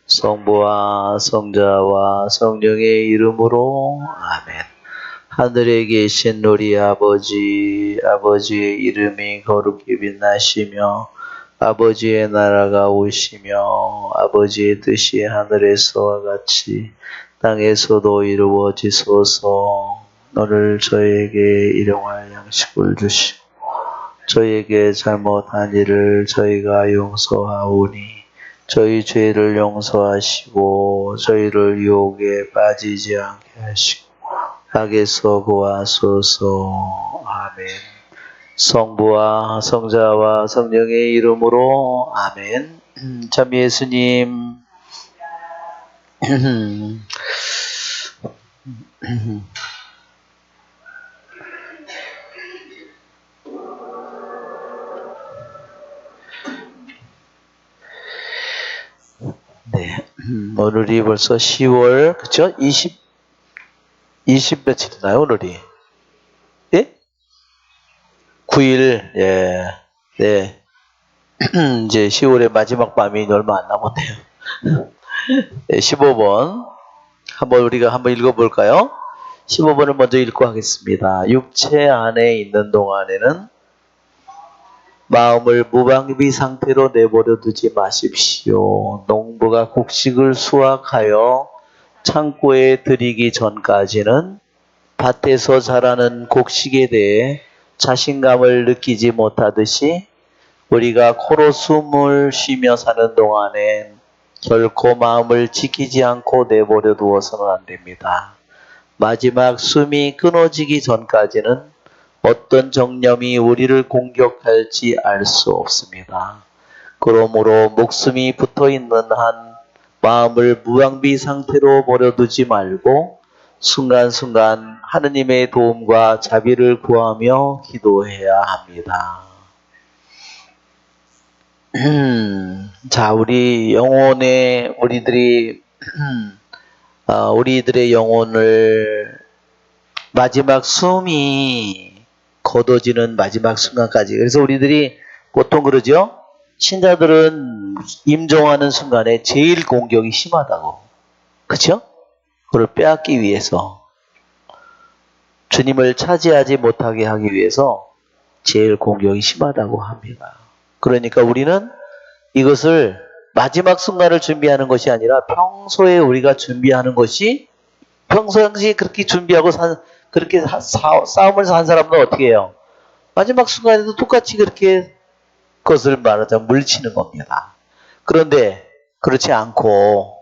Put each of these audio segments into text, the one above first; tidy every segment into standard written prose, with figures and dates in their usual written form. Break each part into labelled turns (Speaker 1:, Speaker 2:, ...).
Speaker 1: 성부와 성자와 성령의 이름으로 아멘. 하늘에 계신 우리 아버지, 아버지의 이름이 거룩히 빛나시며 아버지의 나라가 오시며 아버지의 뜻이 하늘에서와 같이 땅에서도 이루어지소서. 오늘 저에게 일용할 양식을 주시고 저희에게 잘못한 일을 저희가 용서하오니 저희 죄를 용서하시고 저희를 유혹에 빠지지 않게 하시고 악에서 구하소서. 아멘. 성부와 성자와 성령의 이름으로 아멘. 참 예수님 네, 오늘이 벌써 10월 그쵸? 20 며칠이나요 오늘이? 예? 9일. 예. 네. 이제 10월의 마지막 밤이 얼마 안 남았네요. 네, 15번 우리가 한번 읽어볼까요? 15번을 먼저 읽고 하겠습니다. 육체 안에 있는 동안에는 마음을 무방비 상태로 내버려 두지 마십시오. 농부가 곡식을 수확하여 창고에 들이기 전까지는 밭에서 자라는 곡식에 대해 자신감을 느끼지 못하듯이 우리가 코로 숨을 쉬며 사는 동안엔 결코 마음을 지키지 않고 내버려 두어서는 안 됩니다. 마지막 숨이 끊어지기 전까지는 어떤 정념이 우리를 공격할지 알 수 없습니다. 그러므로 목숨이 붙어있는 한 마음을 무방비 상태로 버려두지 말고 순간순간 하느님의 도움과 자비를 구하며 기도해야 합니다. 자, 우리들의 영혼을 마지막 숨이 거둬지는 마지막 순간까지. 그래서 우리들이 보통 그러죠? 신자들은 임종하는 순간에 제일 공격이 심하다고. 그쵸? 그걸 빼앗기 위해서, 주님을 차지하지 못하게 하기 위해서 제일 공격이 심하다고 합니다. 그러니까 우리는 이것을 마지막 순간을 준비하는 것이 아니라 평소에 우리가 준비하는 것이, 평소에 그렇게 준비하고 그렇게 싸움을 산 사람은 어떻게 해요? 마지막 순간에도 똑같이 그렇게 그것을 말하자면 물리치는 겁니다. 그런데 그렇지 않고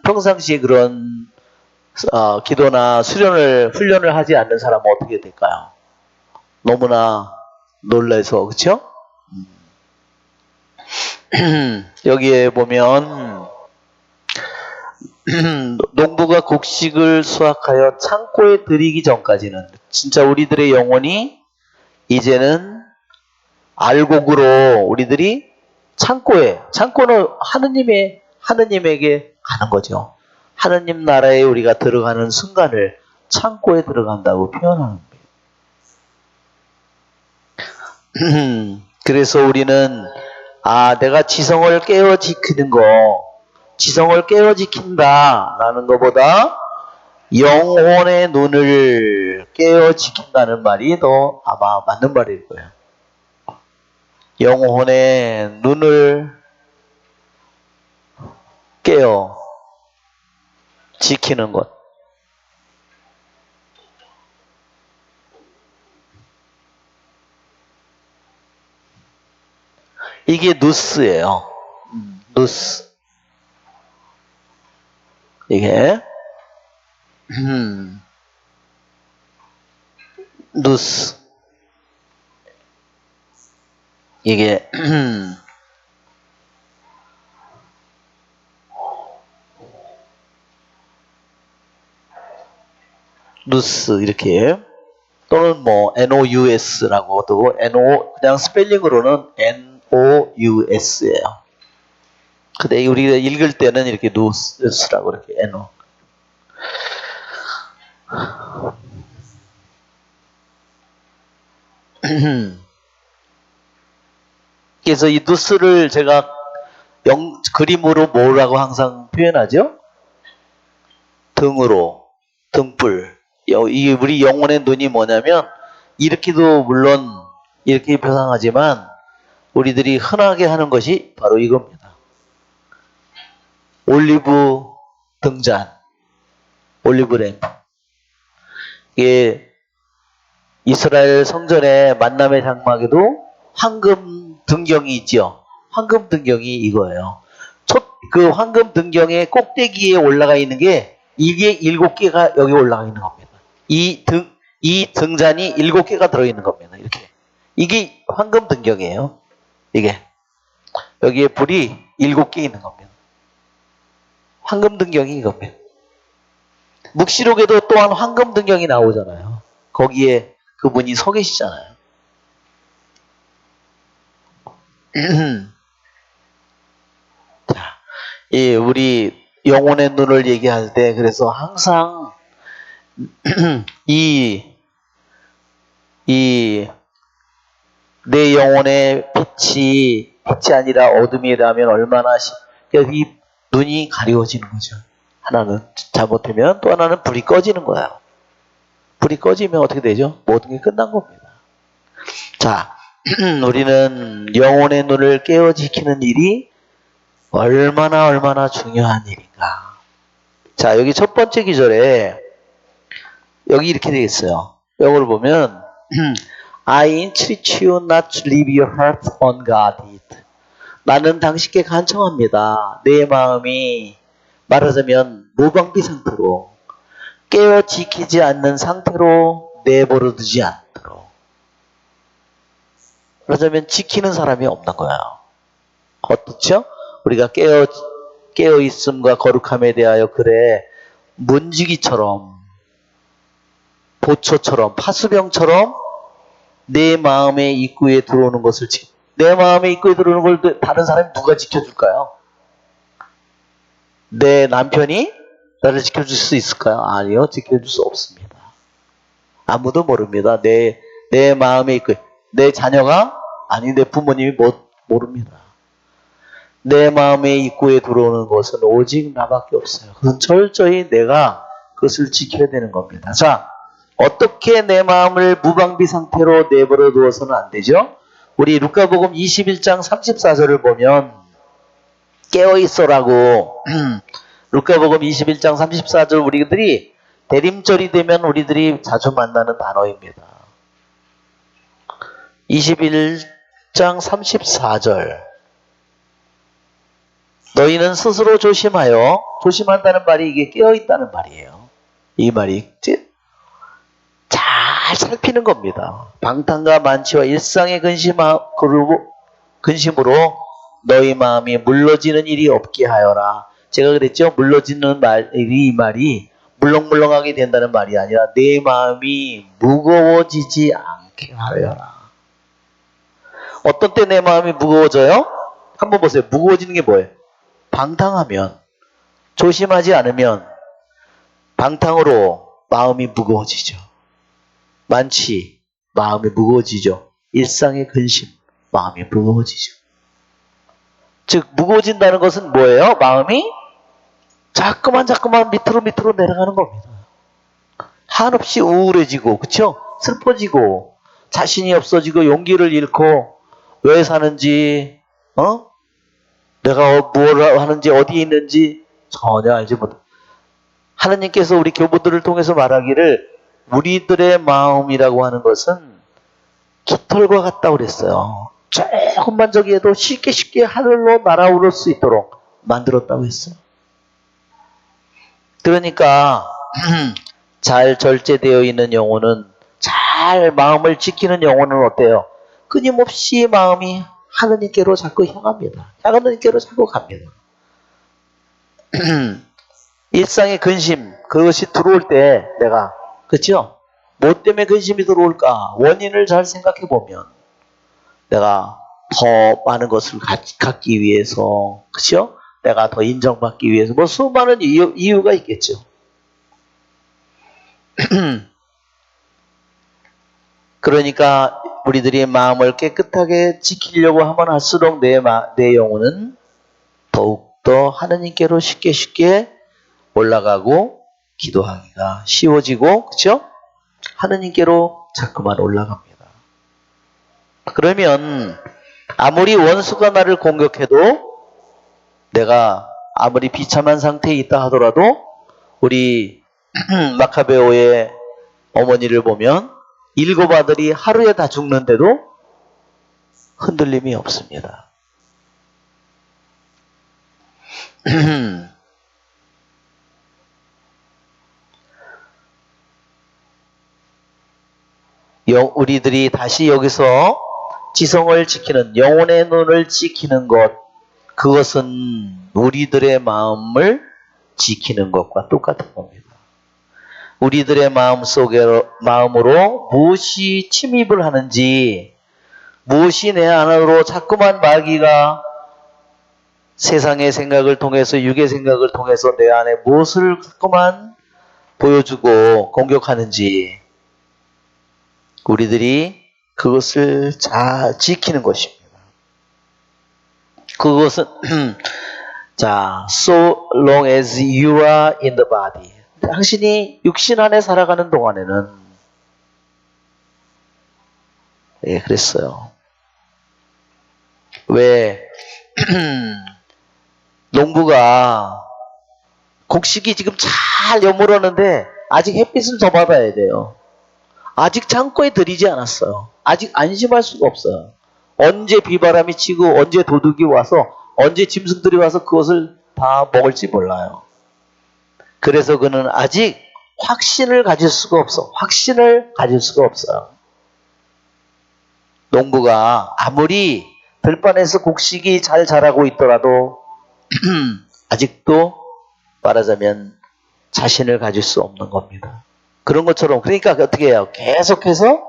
Speaker 1: 평상시에 그런 기도나 훈련을 하지 않는 사람은 어떻게 될까요? 너무나 놀라서, 그렇죠? 여기에 보면 농부가 곡식을 수확하여 창고에 들이기 전까지는, 진짜 우리들의 영혼이 이제는 알곡으로 우리들이 창고는 하느님에게 가는 거죠. 하느님 나라에 우리가 들어가는 순간을 창고에 들어간다고 표현하는 거예요. 그래서 우리는 내가 지성을 깨워 지킨다라는 것보다 영혼의 눈을 깨워 지킨다는 말이 더 아마 맞는 말일 거예요. 영혼의 눈을 깨워 지키는 것. 이게 누스예요. 누스. 이게 누스. 이게 누스 이렇게, 또는 뭐 NOUS라고 두고 그냥 스펠링으로는 NOUS예요. 근데 우리가 읽을 때는 이렇게 누스라고 이렇게 NO. 그래서 이 누스를 제가 그림으로 뭐라고 항상 표현하죠? 등으로, 등불. 이 우리 영혼의 눈이 뭐냐면 이렇게도 물론 이렇게 표상하지만 우리들이 흔하게 하는 것이 바로 이겁니다. 올리브 등잔, 올리브 램프. 이게 이스라엘 성전의 만남의 장막에도 황금 등경이 있죠. 황금 등경이 이거예요. 그 황금 등경의 꼭대기에 올라가 있는 게 이게 7개가 여기 올라가 있는 겁니다. 이 등잔이 7개가 들어있는 겁니다. 이렇게. 이게 황금 등경이에요. 이게. 여기에 불이 7개 있는 겁니다. 황금 등경이 이겁니다. 묵시록에도 또한 황금 등경이 나오잖아요. 거기에 그분이 서 계시잖아요. 자, 우리 영혼의 눈을 얘기할 때 그래서 항상 내 영혼의 빛이 아니라 어둠이라면 얼마나 이 눈이 가려워지는 거죠. 하나는 잘못하면 또 하나는 불이 꺼지는 거야. 불이 꺼지면 어떻게 되죠? 모든 게 끝난 겁니다. 자, 우리는 영혼의 눈을 깨어 지키는 일이 얼마나 중요한 일인가. 자, 여기 첫 번째 기절에 여기 이렇게 되어 있어요. 영어를 보면 I entreat you not to leave your heart unguarded. 나는 당신께 간청합니다. 내 마음이 말하자면 무방비 상태로 깨어 지키지 않는 상태로 내버려 두지 않도록. 말하자면 지키는 사람이 없는 거예요. 어떻죠? 우리가 깨어 있음과 거룩함에 대하여 그래 문지기처럼 보초처럼 파수병처럼 내 마음의 입구에 들어오는 것을 내 마음의 입구에 들어오는 걸 다른 사람이 누가 지켜줄까요? 내 남편이 나를 지켜줄 수 있을까요? 아니요. 지켜줄 수 없습니다. 아무도 모릅니다. 내 마음의 입구에 내 자녀가 아니 내 부모님이 모릅니다. 내 마음의 입구에 들어오는 것은 오직 나밖에 없어요. 그건 철저히 내가 그것을 지켜야 되는 겁니다. 자, 어떻게 내 마음을 무방비 상태로 내버려 두어서는 안 되죠? 우리 루카복음 21장 34절을 보면 깨어있어라고 루카복음 21장 34절 우리들이 대림절이 되면 우리들이 자주 만나는 단어입니다. 21장 34절 너희는 스스로 조심한다는 말이 이게 깨어있다는 말이에요. 이 말이 잘 살피는 겁니다. 방탕과 만취와 일상의 근심으로 너희 마음이 물러지는 일이 없게 하여라. 제가 그랬죠? 물러지는 이 말이 물렁물렁하게 된다는 말이 아니라 내 마음이 무거워지지 않게 하여라. 어떤 때 내 마음이 무거워져요? 한번 보세요. 무거워지는 게 뭐예요? 방탕하면, 조심하지 않으면 방탕으로 마음이 무거워지죠. 만취, 마음이 무거워지죠. 일상의 근심, 마음이 무거워지죠. 즉 무거워진다는 것은 뭐예요? 마음이 자꾸만 밑으로 내려가는 겁니다. 한없이 우울해지고, 그쵸? 슬퍼지고, 자신이 없어지고, 용기를 잃고, 왜 사는지, 내가 뭘 하는지, 어디에 있는지 전혀 알지 못해. 하나님께서 우리 교부들을 통해서 말하기를 우리들의 마음이라고 하는 것은 깃털과 같다고 그랬어요. 조금만 저기 해도 쉽게 하늘로 날아오를 수 있도록 만들었다고 했어요. 그러니까 잘 절제되어 있는 영혼은, 잘 마음을 지키는 영혼은 어때요? 끊임없이 마음이 하느님께로 자꾸 향합니다. 하느님께로 자꾸 갑니다. 일상의 근심, 그것이 들어올 때 내가, 그렇죠? 뭐 때문에 근심이 들어올까? 원인을 잘 생각해 보면 내가 더 많은 것을 갖기 위해서, 그렇죠? 내가 더 인정받기 위해서 뭐 수많은 이유가 있겠죠. 그러니까 우리들이 마음을 깨끗하게 지키려고 하면 할수록 내 영혼은 더욱더 하느님께로 쉽게 올라가고 기도하기가 쉬워지고, 그렇죠? 하느님께로 자꾸만 올라갑니다. 그러면 아무리 원수가 나를 공격해도, 내가 아무리 비참한 상태에 있다 하더라도, 우리 마카베오의 어머니를 보면 7 아들이 하루에 다 죽는데도 흔들림이 없습니다. 우리들이 다시 여기서 지성을 지키는, 영혼의 눈을 지키는 것, 그것은 우리들의 마음을 지키는 것과 똑같은 겁니다. 우리들의 마음으로 무엇이 침입을 하는지, 무엇이 내 안으로 자꾸만 마귀가 세상의 생각을 통해서, 육의 생각을 통해서 내 안에 무엇을 자꾸만 보여주고 공격하는지, 우리들이 그것을 잘 지키는 것입니다. 그것은 자, so long as you are in the body. 당신이 육신 안에 살아가는 동안에는, 예, 그랬어요. 왜 농부가 곡식이 지금 잘 여물었는데 아직 햇빛을 더 받아야 돼요. 아직 창고에 들이지 않았어요. 아직 안심할 수가 없어요. 언제 비바람이 치고 언제 도둑이 와서 언제 짐승들이 와서 그것을 다 먹을지 몰라요. 그래서 그는 아직 확신을 가질 수가 없어. 확신을 가질 수가 없어요. 농부가 아무리 들판에서 곡식이 잘 자라고 있더라도 아직도 말하자면 자신을 가질 수 없는 겁니다. 그런 것처럼, 그러니까 어떻게 해요? 계속해서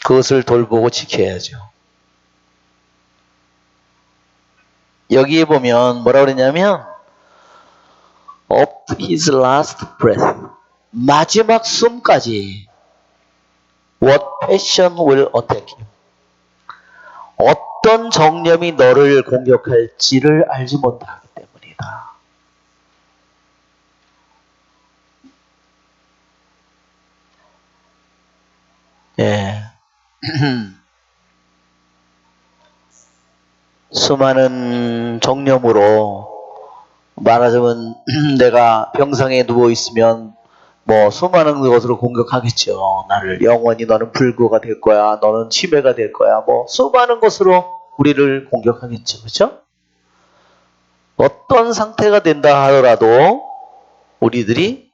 Speaker 1: 그것을 돌보고 지켜야죠. 여기에 보면 뭐라 그러냐면 up his last breath, 마지막 숨까지 what passion will attack him, 어떤 정념이 너를 공격할지를 알지 못하기 때문이다. 예. 수많은 정념으로, 말하자면 내가 병상에 누워있으면 뭐 수많은 것으로 공격하겠죠. 나를 영원히 너는 불구가 될 거야, 너는 치매가 될 거야, 뭐 수많은 것으로 우리를 공격하겠죠. 그렇죠? 어떤 상태가 된다 하더라도 우리들이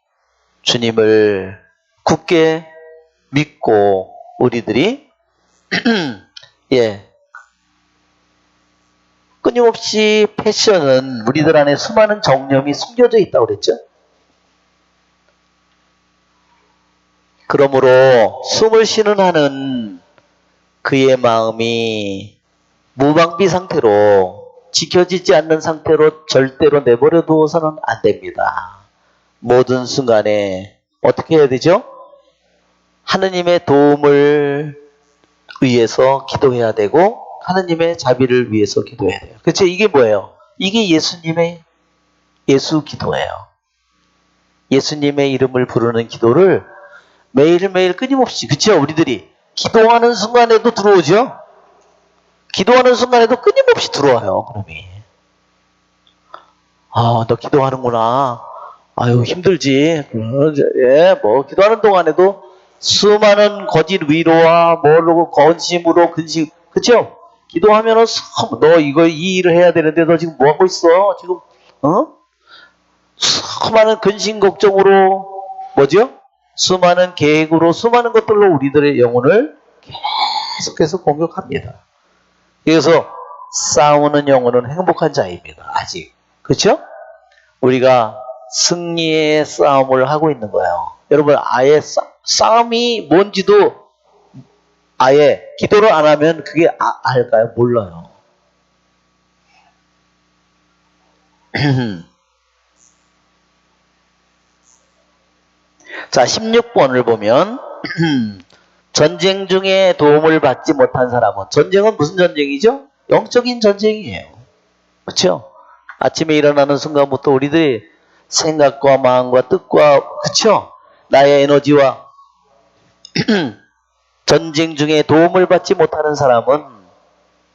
Speaker 1: 주님을 굳게 믿고 우리들이 예, 끊임없이 패션은 우리들 안에 수많은 정념이 숨겨져 있다고 그랬죠? 그러므로 숨을 쉬는 한은 그의 마음이 무방비 상태로, 지켜지지 않는 상태로 절대로 내버려 두어서는 안 됩니다. 모든 순간에 어떻게 해야 되죠? 하느님의 도움을 위해서 기도해야 되고 하느님의 자비를 위해서 기도해야 돼요. 그렇죠? 이게 뭐예요? 이게 예수님의 예수 기도예요. 예수님의 이름을 부르는 기도를 매일매일 끊임없이, 그렇죠? 우리들이 기도하는 순간에도 들어오죠? 기도하는 순간에도 끊임없이 들어와요. 그럼이. 아, 너 기도하는구나. 아유, 힘들지. 예, 뭐 기도하는 동안에도 수많은 거짓 위로와 뭐로 건심으로 근심, 그렇죠? 기도하면은 너 이 일을 해야 되는데 너 지금 뭐 하고 있어? 지금 수많은 근심 걱정으로, 뭐죠? 수많은 계획으로, 수많은 것들로 우리들의 영혼을 계속해서 공격합니다. 그래서 싸우는 영혼은 행복한 자입니다. 아직. 그렇죠? 우리가 승리의 싸움을 하고 있는 거예요. 여러분, 아예 싸움이 뭔지도 아예 기도를 안 하면 그게 알까요? 몰라요. 자, 16번을 보면 전쟁 중에 도움을 받지 못한 사람은, 전쟁은 무슨 전쟁이죠? 영적인 전쟁이에요. 그렇죠? 아침에 일어나는 순간부터 우리들의 생각과 마음과 뜻과, 그쵸? 나의 에너지와 전쟁 중에 도움을 받지 못하는 사람은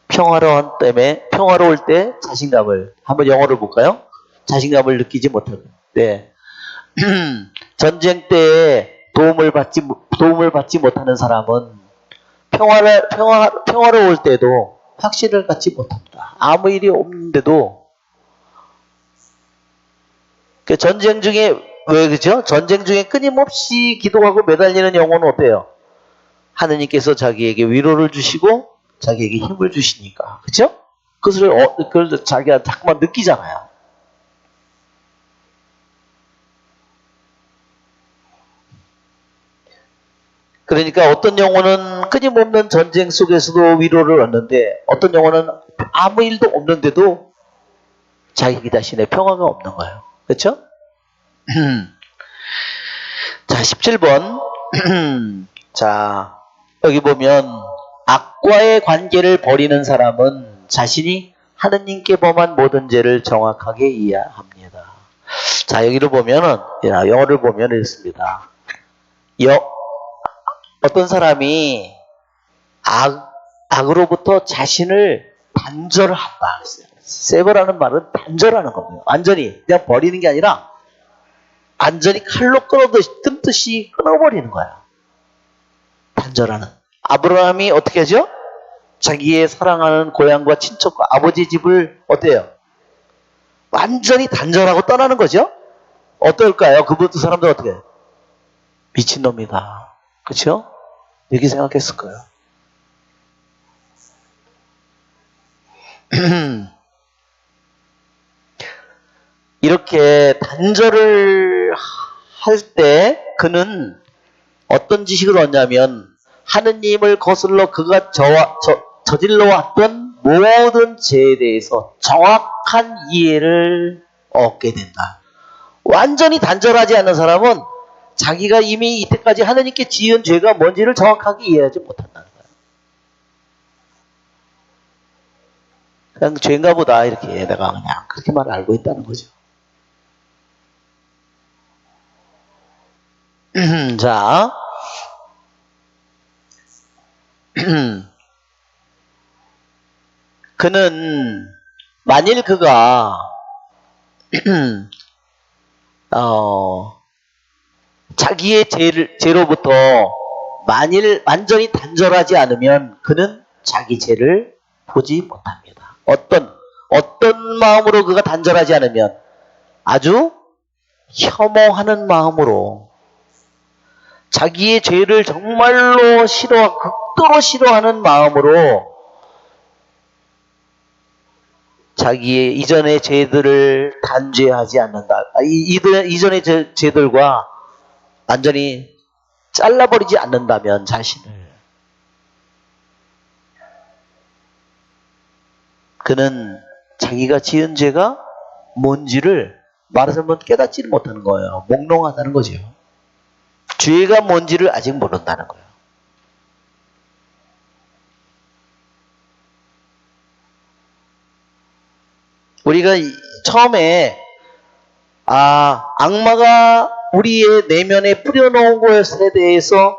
Speaker 1: 평화로울 때 자신감을, 한번 영어를 볼까요? 자신감을 느끼지 못하는. 네. 전쟁 때에 도움을 받지 못하는 사람은 평화로울 때도 확신을 갖지 못합니다. 아무 일이 없는데도, 그 전쟁 중에, 왜 그죠? 전쟁 중에 끊임없이 기도하고 매달리는 영혼은 어때요? 하느님께서 자기에게 위로를 주시고 자기에게 힘을 주시니까. 그죠? 그걸 자기가 자꾸만 느끼잖아요. 그러니까 어떤 영혼은 끊임없는 전쟁 속에서도 위로를 얻는데, 어떤 영혼은 아무 일도 없는데도 자기 자신의 평화가 없는 거예요. 그렇죠? 자, 17번. 자, 여기 보면 악과의 관계를 버리는 사람은 자신이 하느님께 범한 모든 죄를 정확하게 이해합니다. 자, 여기를 보면은, 영어를 보면 이렇습니다. 어떤 사람이 악으로부터 자신을 단절한다. 세버라는 말은 단절하는 겁니다. 완전히 그냥 버리는 게 아니라 완전히 칼로 끊듯이 끊어버리는 거야. 단절하는. 아브라함이 어떻게 하죠? 자기의 사랑하는 고향과 친척과 아버지 집을 어때요? 완전히 단절하고 떠나는 거죠? 어떨까요? 그 사람들 어떻게 해요? 미친놈이다. 그렇죠? 이렇게 생각했을 거예요. 이렇게 단절을 할 때 그는 어떤 지식을 얻냐면, 하느님을 거슬러 그가 저질러 왔던 모든 죄에 대해서 정확한 이해를 얻게 된다. 완전히 단절하지 않는 사람은 자기가 이미 이때까지 하느님께 지은 죄가 뭔지를 정확하게 이해하지 못한다는 거예요. 그냥 죄인가 보다 이렇게 내가 그냥 그렇게만 알고 있다는 거죠. 자, 그는 만일 그가 자기의 죄로부터 만일 완전히 단절하지 않으면 그는 자기 죄를 보지 못합니다. 어떤 마음으로 그가 단절하지 않으면, 아주 혐오하는 마음으로, 자기의 죄를 정말로 극도로 싫어하는 마음으로 자기의 이전의 죄들을 단죄하지 않는다. 이전의 죄들과 완전히 잘라버리지 않는다면 자신을, 그는 자기가 지은 죄가 뭔지를 말하자면 깨닫지 못하는 거예요. 몽롱하다는 거죠. 죄가 뭔지를 아직 모른다는 거예요. 우리가 처음에 악마가 우리의 내면에 뿌려놓은 것에 대해서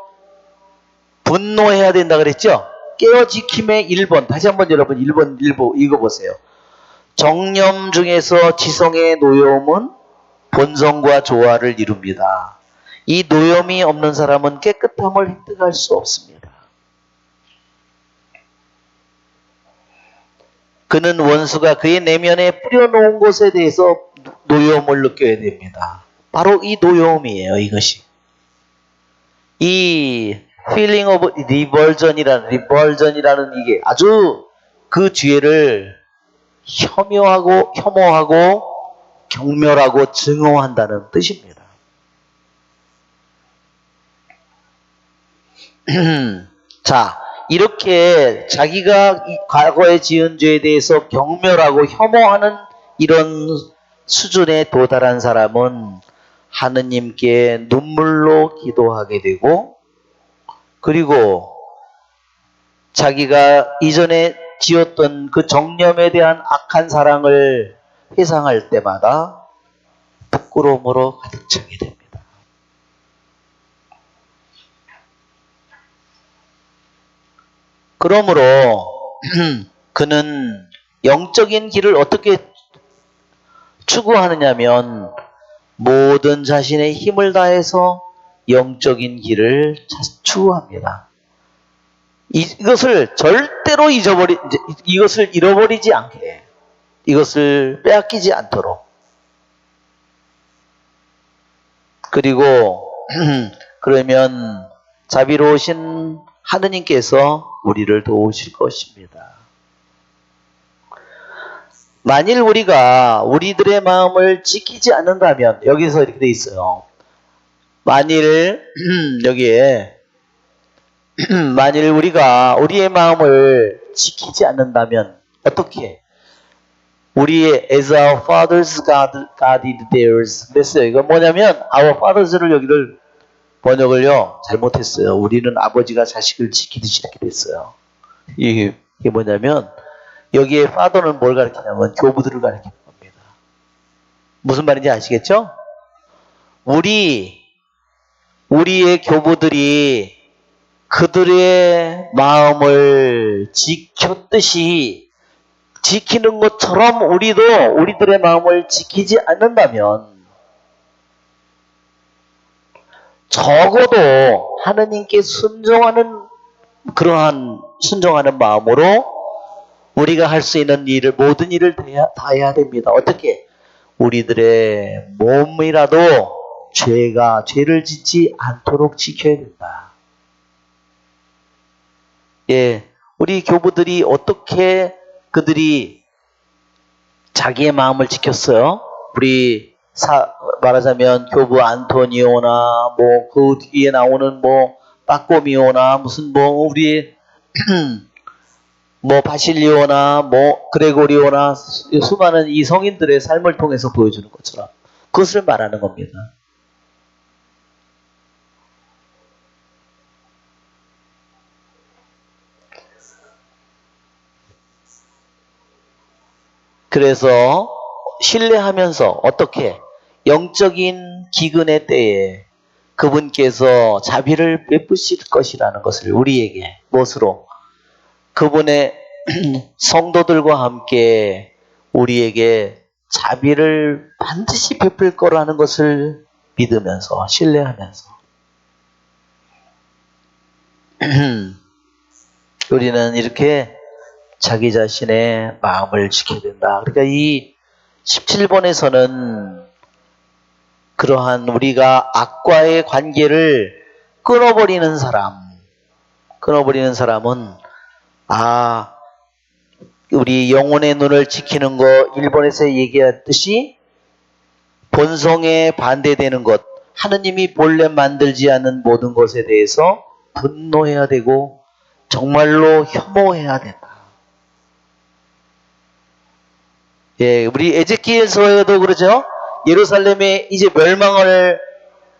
Speaker 1: 분노해야 된다 그랬죠? 깨어지킴의 1번. 다시 한번 여러분 1번 읽어보세요. 정념 중에서 지성의 노여움은 본성과 조화를 이룹니다. 이 노염이 없는 사람은 깨끗함을 획득할 수 없습니다. 그는 원수가 그의 내면에 뿌려놓은 것에 대해서 노여움을 느껴야 됩니다. 바로 이 노여움이에요, 이것이. 이 feeling of revulsion이라는 이게 아주 그 죄를 혐오하고 경멸하고 증오한다는 뜻입니다. 자, 이렇게 자기가 과거에 지은 죄에 대해서 경멸하고 혐오하는 이런 수준에 도달한 사람은 하느님께 눈물로 기도하게 되고, 그리고 자기가 이전에 지었던 그 정념에 대한 악한 사랑을 회상할 때마다 부끄러움으로 가득 차게 됩니다. 그러므로 그는 영적인 길을 어떻게 추구하느냐면 모든 자신의 힘을 다해서 영적인 길을 추구합니다. 이것을 절대로 이것을 잃어버리지 않게, 이것을 빼앗기지 않도록. 그리고 그러면 자비로우신 하느님께서 우리를 도우실 것입니다. 만일 우리가 우리들의 마음을 지키지 않는다면, 여기서 이렇게 돼 있어요. 만일 여기에 만일 우리가 우리의 마음을 지키지 않는다면 어떻게? 우리의 as our fathers guarded theirs. 그랬어요. 이건 뭐냐면 our fathers를 여기를 번역을요 잘못했어요. 우리는 아버지가 자식을 지키듯이 이렇게 됐어요. 이게 뭐냐면 여기에 father는 뭘 가리키냐면 교부들을 가리키는 겁니다. 무슨 말인지 아시겠죠? 우리의 교부들이 그들의 마음을 지켰듯이 지키는 것처럼 우리도 우리들의 마음을 지키지 않는다면 적어도 하느님께 순종하는 마음으로 우리가 할 수 있는 모든 일을 다 해야 됩니다. 어떻게? 우리들의 몸이라도 죄를 짓지 않도록 지켜야 된다. 예, 우리 교부들이 어떻게 그들이 자기의 마음을 지켰어요? 우리 말하자면 교부 안토니오나 그 뒤에 나오는 빠꼬미오나 무슨 우리 바실리오나 그레고리오나 수많은 이 성인들의 삶을 통해서 보여주는 것처럼 그것을 말하는 겁니다. 그래서 신뢰하면서 어떻게 영적인 기근의 때에 그분께서 자비를 베푸실 것이라는 것을 우리에게 무엇으로? 그분의 성도들과 함께 우리에게 자비를 반드시 베풀 거라는 것을 믿으면서 신뢰하면서 우리는 이렇게 자기 자신의 마음을 지켜야 된다. 그러니까 이 17번에서는 그러한 우리가 악과의 관계를 끊어버리는 사람은 우리 영혼의 눈을 지키는 거 1번에서 얘기했듯이 본성에 반대되는 것, 하느님이 본래 만들지 않은 모든 것에 대해서 분노해야 되고 정말로 혐오해야 된다. 예, 우리 에제키엘서에도 그러죠. 예루살렘에 이제 멸망을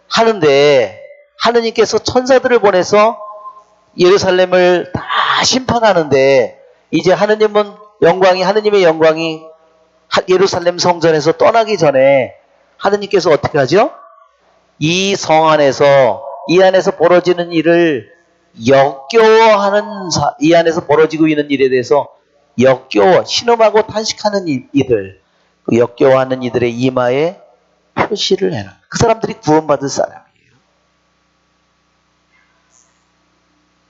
Speaker 1: 하는데 하느님께서 천사들을 보내서 예루살렘을 다 심판하는데 이제 하느님의 영광이 예루살렘 성전에서 떠나기 전에 하느님께서 어떻게 하죠? 이 성 안에서 이 안에서 벌어지는 일을 이 안에서 벌어지고 있는 일에 대해서 신음하고 탄식하는 이들, 그 역겨워하는 이들의 이마에 표시를 해라. 그 사람들이 구원받을 사람이에요.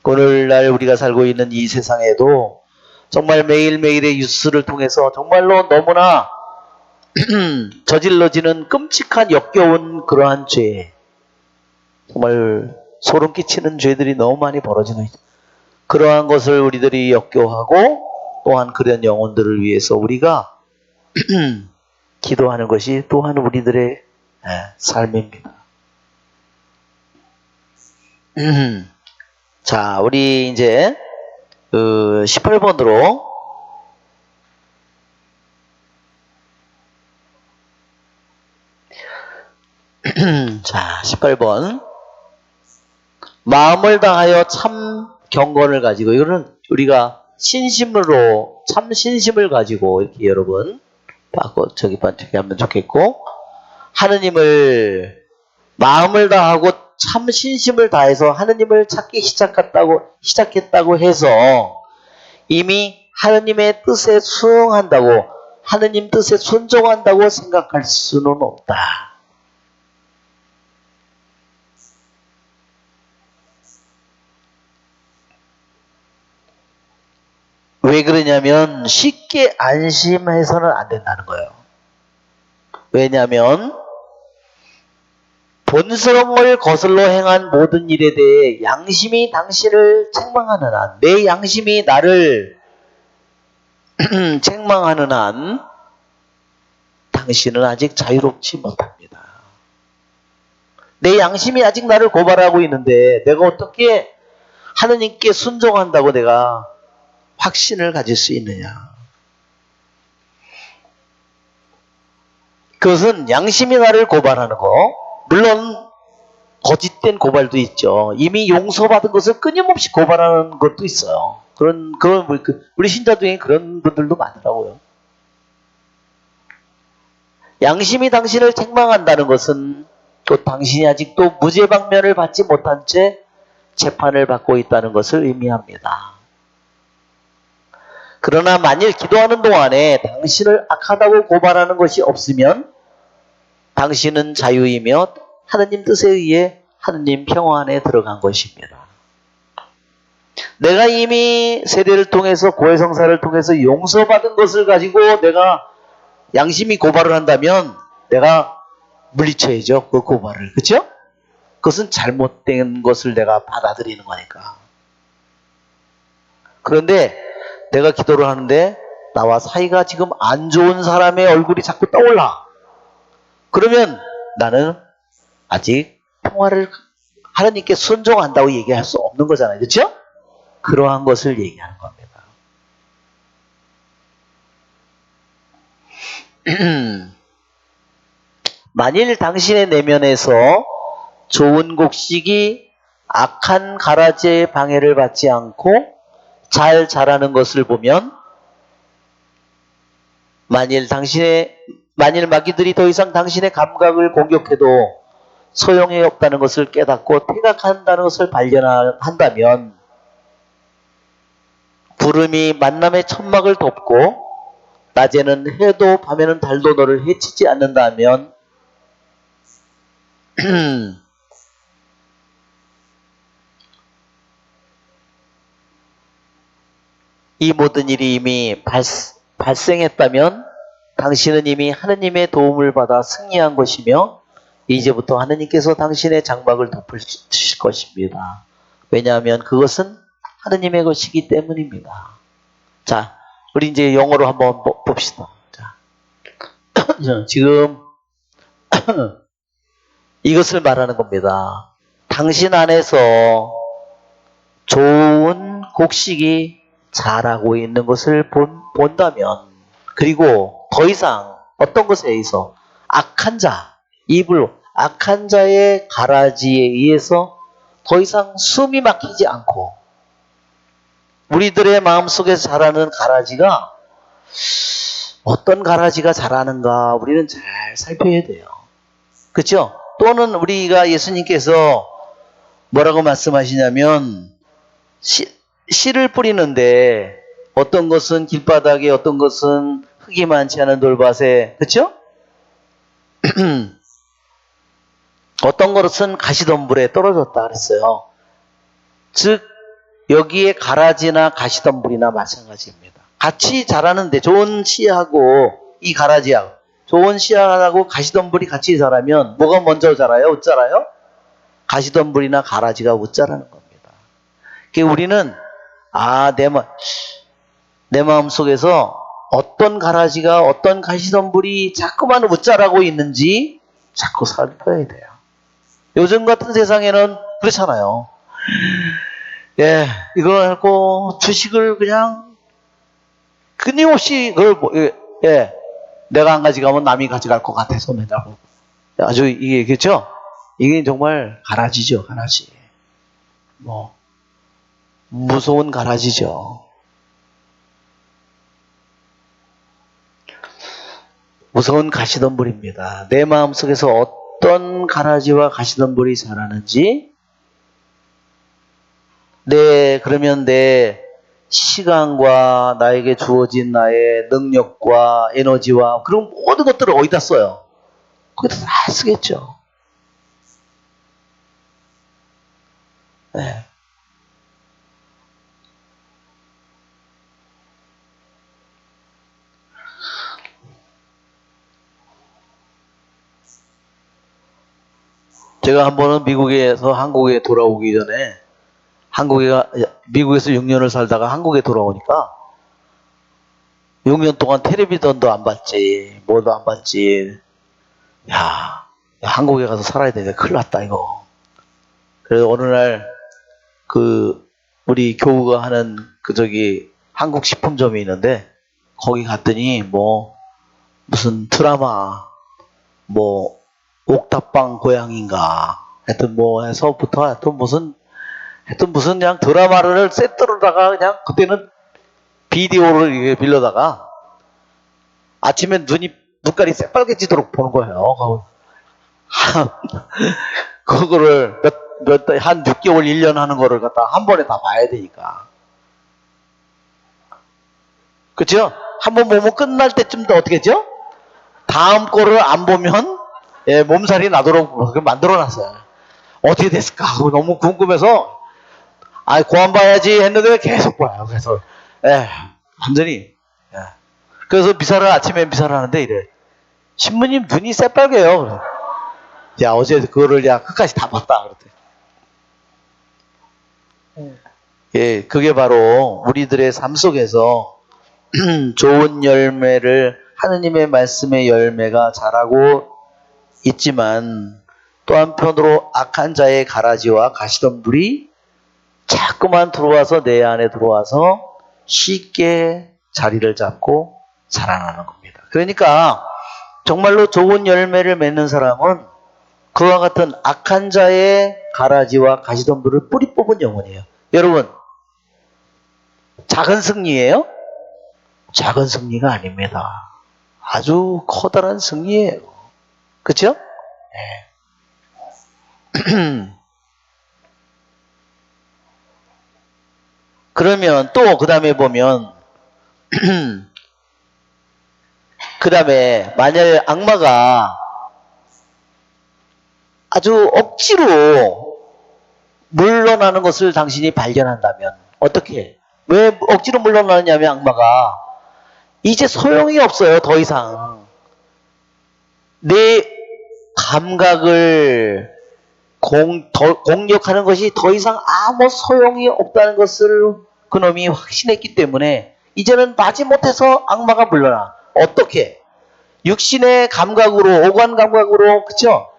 Speaker 1: 오늘날 우리가 살고 있는 이 세상에도 정말 매일매일의 뉴스를 통해서 정말로 너무나 저질러지는 끔찍한 역겨운 그러한 죄, 정말 소름 끼치는 죄들이 너무 많이 벌어지고 있죠. 그러한 것을 우리들이 역겨워하고 또한 그런 영혼들을 위해서 우리가 기도하는 것이 또한 우리들의 삶입니다. 자, 우리 이제 18번으로 자, 18번 마음을 다하여 참 경건을 가지고, 이거는 우리가 참 신심을 가지고 이렇게 여러분 저기 반짝이 하면 좋겠고, 하느님을 마음을 다하고 참 신심을 다해서 하느님을 찾기 시작했다고 해서 이미 하느님의 뜻에 수응한다고, 하느님 뜻에 순종한다고 생각할 수는 없다. 왜 그러냐면 쉽게 안심해서는 안 된다는 거예요. 왜냐하면 본스러움을 거슬러 행한 모든 일에 대해 양심이 당신을 책망하는 한, 내 양심이 나를 책망하는 한 당신은 아직 자유롭지 못합니다. 내 양심이 아직 나를 고발하고 있는데 내가 어떻게 하느님께 순종한다고 내가 확신을 가질 수 있느냐. 그것은 양심이 나를 고발하는 거, 물론 거짓된 고발도 있죠. 이미 용서받은 것을 끊임없이 고발하는 것도 있어요. 우리 신자 중에 그런 분들도 많더라고요. 양심이 당신을 책망한다는 것은 또 당신이 아직도 무죄방면을 받지 못한 채 재판을 받고 있다는 것을 의미합니다. 그러나 만일 기도하는 동안에 당신을 악하다고 고발하는 것이 없으면 당신은 자유이며 하느님 뜻에 의해 하느님 평화 안에 들어간 것입니다. 내가 이미 세례를 통해서 고해성사를 통해서 용서받은 것을 가지고 내가 양심이 고발을 한다면 내가 물리쳐야죠. 그 고발을. 그렇죠? 그것은 잘못된 것을 내가 받아들이는 거니까. 그런데 내가 기도를 하는데 나와 사이가 지금 안 좋은 사람의 얼굴이 자꾸 떠올라. 그러면 나는 아직 평화를 하나님께 순종한다고 얘기할 수 없는 거잖아요. 그렇죠? 그러한 것을 얘기하는 겁니다. 만일 당신의 내면에서 좋은 곡식이 악한 가라지의 방해를 받지 않고 잘 자라는 것을 보면 만일 마귀들이 더 이상 당신의 감각을 공격해도 소용이 없다는 것을 깨닫고 퇴각한다는 것을 발견한다면 구름이 만남의 천막을 덮고 낮에는 해도 밤에는 달도 너를 해치지 않는다면 이 모든 일이 이미 발생했다면 당신은 이미 하느님의 도움을 받아 승리한 것이며 이제부터 하느님께서 당신의 장막을 덮으실 것입니다. 왜냐하면 그것은 하느님의 것이기 때문입니다. 자, 우리 이제 영어로 한번 봅시다. 자, 지금 이것을 말하는 겁니다. 당신 안에서 좋은 곡식이 자라고 있는 것을 본다면, 그리고 더 이상 어떤 것에 의해서 악한 자의 가라지에 의해서 더 이상 숨이 막히지 않고 우리들의 마음속에서 자라는 가라지가 어떤 가라지가 자라는가 우리는 잘 살펴야 돼요. 그렇죠? 또는 우리가 예수님께서 뭐라고 말씀하시냐면 씨를 뿌리는데 어떤 것은 길바닥에 어떤 것은 흙이 많지 않은 돌밭에, 그렇죠? 어떤 것은 가시덤불에 떨어졌다 그랬어요. 즉 여기에 가라지나 가시덤불이나 마찬가지입니다. 같이 자라는데 좋은 씨하고 이 가라지하고 좋은 씨하고 가시덤불이 같이 자라면 뭐가 먼저 자라요? 웃 자라요? 가시덤불이나 가라지가 웃 자라는 겁니다. 그러니까 우리는 내 마음 속에서 어떤 가라지가 어떤 가시덤불이 자꾸만 웃 자라고 있는지 자꾸 살펴야 돼요. 요즘 같은 세상에는 그렇잖아요. 예, 이거 갖고 주식을 그냥 끊임없이 내가 한 가지 가면 남이 가져갈 것 같아서 맨날 아주 이게 그렇죠? 이게 정말 가라지죠, 가라지. 무서운 가라지죠. 무서운 가시덤불입니다. 내 마음속에서 어떤 가라지와 가시덤불이 자라는지, 그러면 내 시간과 나에게 주어진 나의 능력과 에너지와 그런 모든 것들을 어디다 써요? 거기다 다 쓰겠죠. 네. 제가 한 번은 미국에서 한국에 돌아오기 전에 미국에서 6년을 살다가 한국에 돌아오니까 6년 동안 텔레비전도 안 봤지, 뭐도 안 봤지. 야, 한국에 가서 살아야 되는데 큰일 났다 이거. 그래서 어느 날 우리 교우가 하는 한국 식품점이 있는데 거기 갔더니 무슨 드라마 옥탑방 고양인가 하여튼 해서부터 하여튼 무슨 그냥 드라마를 세트로다가 그냥 그때는 비디오를 이렇게 빌려다가 아침에 눈깔이 새빨개지도록 보는 거예요. 그거를 한 6개월 1년 하는 거를 갖다 한 번에 다 봐야 되니까. 그렇죠? 한 번 보면 끝날 때쯤 더 어떻게 했죠? 다음 거를 안 보면 몸살이 나도록 만들어놨어요. 어떻게 됐을까 하고 너무 궁금해서 고안 봐야지 했는데 계속 봐요. 그래서 완전히. 그래서 아침에 미사를 하는데 이래. 신부님 눈이 새빨개요. 야, 어제 그거를 끝까지 다 봤다. 그랬대. 그게 바로 우리들의 삶 속에서 좋은 열매를, 하느님의 말씀의 열매가 자라고 있지만 또 한편으로 악한 자의 가라지와 가시덤불이 자꾸만 내 안에 들어와서 쉽게 자리를 잡고 자라나는 겁니다. 그러니까 정말로 좋은 열매를 맺는 사람은 그와 같은 악한 자의 가라지와 가시덤불을 뿌리 뽑은 영혼이에요. 여러분, 작은 승리예요? 작은 승리가 아닙니다. 아주 커다란 승리예요. 그렇죠? 네. 그러면 또 그 다음에 보면 그 다음에 만약에 악마가 아주 억지로 물러나는 것을 당신이 발견한다면 어떻게? 왜 억지로 물러나느냐면 악마가 이제 소용이 없어요. 더 이상 내 감각을 공격하는 것이 더 이상 아무 소용이 없다는 것을 그놈이 확신했기 때문에 이제는 마지못해서 악마가 물러나. 어떻게? 육신의 감각으로, 오감 감각으로, 그쵸?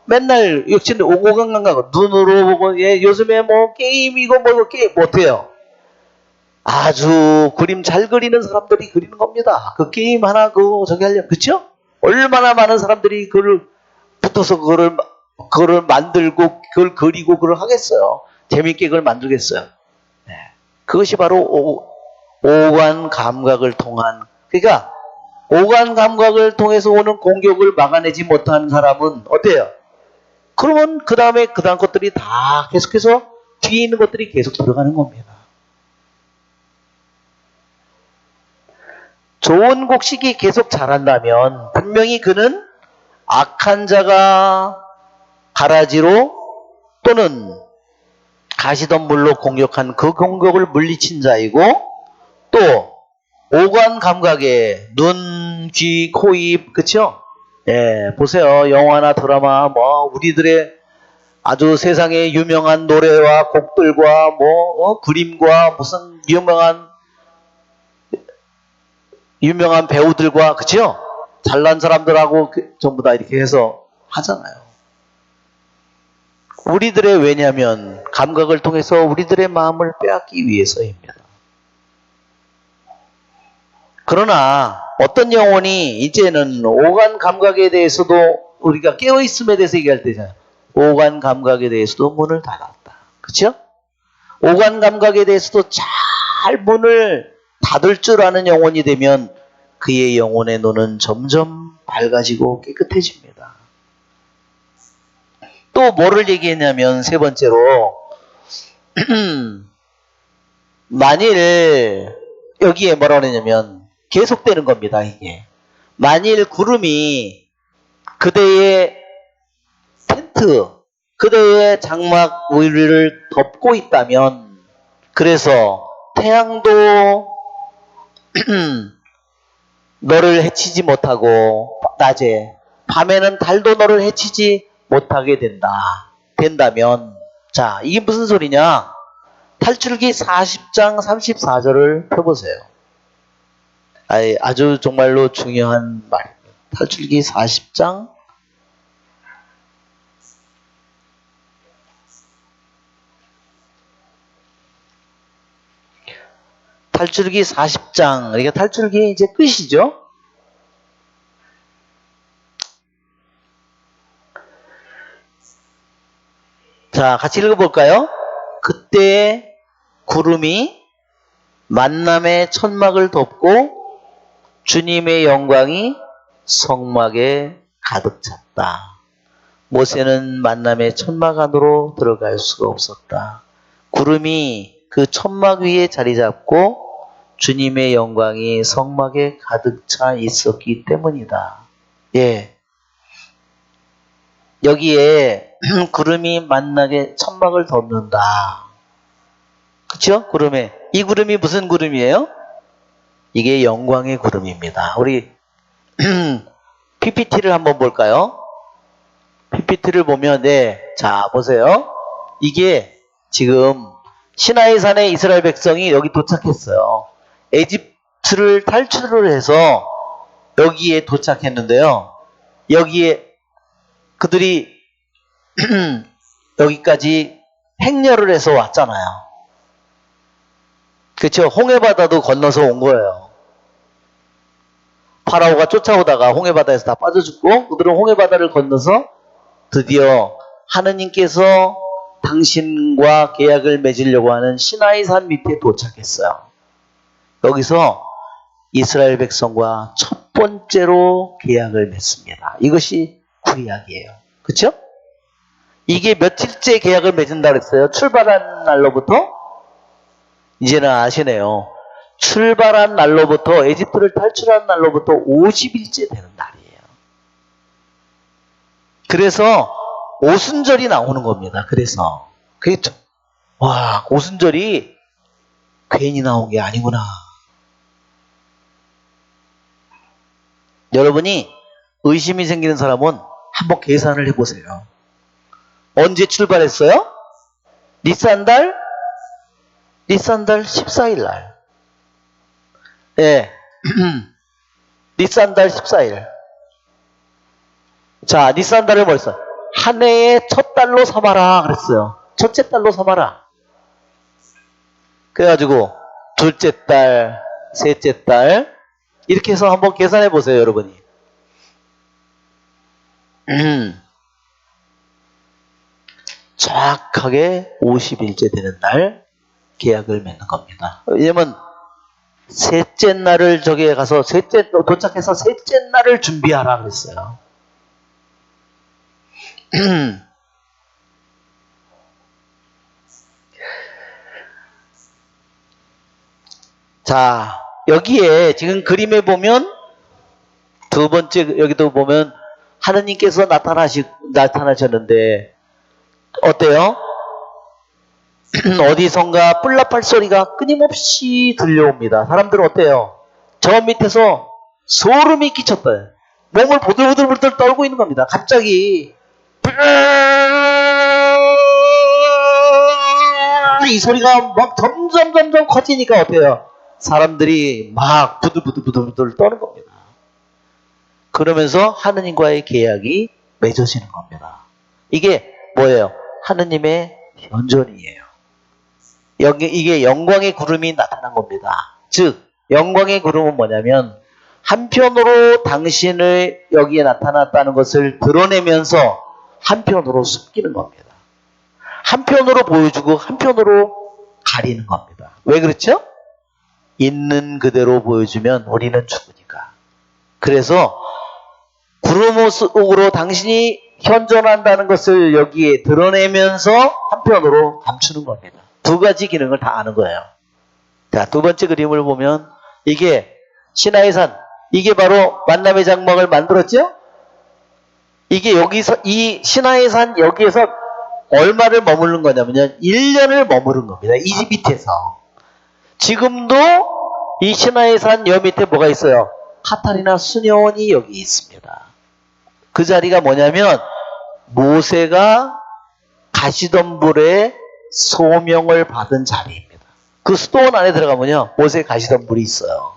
Speaker 1: 맨날 육신의 오감 감각, 눈으로 보고, 요즘에 게임이고 게임 못해요. 아주 그림 잘 그리는 사람들이 그리는 겁니다. 그 게임 하나 저기 하려면, 그쵸? 얼마나 많은 사람들이 붙어서 그거를 만들고, 그걸 그리고, 그걸 하겠어요. 재밌게 그걸 만들겠어요. 네. 그것이 바로 오감 감각을 통한, 그러니까, 오감 감각을 통해서 오는 공격을 막아내지 못한 사람은 어때요? 그러면 그 다음 것들이 다 계속해서 뒤에 있는 것들이 계속 들어가는 겁니다. 좋은 곡식이 계속 자란다면 분명히 그는 악한 자가 가라지로 또는 가시덤불로 공격한 그 공격을 물리친 자이고 또 오감 감각에 눈, 귀, 코, 입, 그쵸? 보세요. 영화나 드라마, 우리들의 아주 세상에 유명한 노래와 곡들과 그림과 무슨 유명한 배우들과, 그쵸? 잘난 사람들하고 전부 다 이렇게 해서 하잖아요. 왜냐면 감각을 통해서 우리들의 마음을 빼앗기 위해서입니다. 그러나 어떤 영혼이 이제는 오감 감각에 대해서도 우리가 깨어있음에 대해서 얘기할 때잖아요. 오감 감각에 대해서도 문을 닫았다. 그렇죠? 오감 감각에 대해서도 잘 문을 닫을 줄 아는 영혼이 되면 그의 영혼의 눈은 점점 밝아지고 깨끗해집니다. 또 뭐를 얘기했냐면 세 번째로 만일 여기에 뭐라고 그러냐면 계속되는 겁니다. 이게 만일 구름이 그대의 텐트, 그대의 장막 위를 덮고 있다면, 그래서 태양도 너를 해치지 못하고 낮에, 밤에는 달도 너를 해치지 못하게 된다면, 자, 이게 무슨 소리냐? 탈출기 40장 34절을 펴보세요. 아주 정말로 중요한 말입니다. 탈출기 40장 탈출기 40장, 그러니까 탈출기 이제 끝이죠. 자, 같이 읽어볼까요? 그때 구름이 만남의 천막을 덮고 주님의 영광이 성막에 가득 찼다. 모세는 만남의 천막 안으로 들어갈 수가 없었다. 구름이 그 천막 위에 자리 잡고 주님의 영광이 성막에 가득 차 있었기 때문이다. 예. 여기에 구름이 만나게 천막을 덮는다. 그쵸? 구름에. 이 구름이 무슨 구름이에요? 이게 영광의 구름입니다. 우리 PPT를 한번 볼까요? PPT를 보면, 네. 자, 보세요. 이게 지금 시나이산에 이스라엘 백성이 여기 도착했어요. 에집트를 탈출을 해서 여기에 도착했는데요. 여기에 그들이 여기까지 행렬을 해서 왔잖아요. 그렇죠? 홍해바다도 건너서 온 거예요. 파라오가 쫓아오다가 홍해바다에서 다 빠져 죽고 그들은 홍해바다를 건너서 드디어 하느님께서 당신과 계약을 맺으려고 하는 시나이산 밑에 도착했어요. 여기서 이스라엘 백성과 첫 번째로 계약을 맺습니다. 이것이 구약이에요. 그렇죠? 이게 며칠째 계약을 맺은다 그랬어요? 출발한 날로부터? 이제는 아시네요. 출발한 날로부터, 에집트를 탈출한 날로부터 50일째 되는 날이에요. 그래서 오순절이 나오는 겁니다. 그래서 그렇죠? 와, 오순절이 괜히 나온 게 아니구나. 여러분이 의심이 생기는 사람은 한번 계산을 해보세요. 언제 출발했어요? 니산달 14일 날. 예. 니산달 14일. 자, 니산달을 뭐 했어? 한 해의 첫 달로 삼아라 그랬어요. 첫째 달로 삼아라. 그래가지고 둘째 달, 셋째 달 이렇게 해서 한번 계산해 보세요, 여러분이. 정확하게 50일째 되는 날 계약을 맺는 겁니다. 왜냐면 셋째 날을 저기에 가서 도착해서 셋째 날을 준비하라 그랬어요. 자, 여기에 지금 그림에 보면 두 번째 여기도 보면 하느님께서 나타나셨는데 어때요? 어디선가 뿔나팔 소리가 끊임없이 들려옵니다. 사람들은 어때요? 저 밑에서 소름이 끼쳤다. 몸을 보들보들 떨고 있는 겁니다. 갑자기 이 소리가 막 점점 커지니까 어때요? 사람들이 막 부들부들 떠는 겁니다. 그러면서 하느님과의 계약이 맺어지는 겁니다. 이게 뭐예요? 하느님의 현존이에요. 이게 영광의 구름이 나타난 겁니다. 즉 영광의 구름은 뭐냐면 한편으로 당신을 여기에 나타났다는 것을 드러내면서 한편으로 숨기는 겁니다. 한편으로 보여주고 한편으로 가리는 겁니다. 왜 그렇죠? 있는 그대로 보여주면 우리는 죽으니까. 그래서 구름으로 당신이 현존한다는 것을 여기에 드러내면서 한편으로 감추는 겁니다. 두 가지 기능을 다 아는 거예요. 자, 두 번째 그림을 보면 이게 신하의 산, 이게 바로 만남의 장막을 만들었죠? 이게 여기서 이 신하의 산 여기에서 얼마를 머무른 거냐면요. 1년을 머무른 겁니다. 이 밑에서. 지금도 이 신하의 산 여 밑에 뭐가 있어요? 카타리나 수녀원이 여기 있습니다. 그 자리가 뭐냐면 모세가 가시덤불에 소명을 받은 자리입니다. 그 수도원 안에 들어가면요. 모세 가시덤불이 있어요.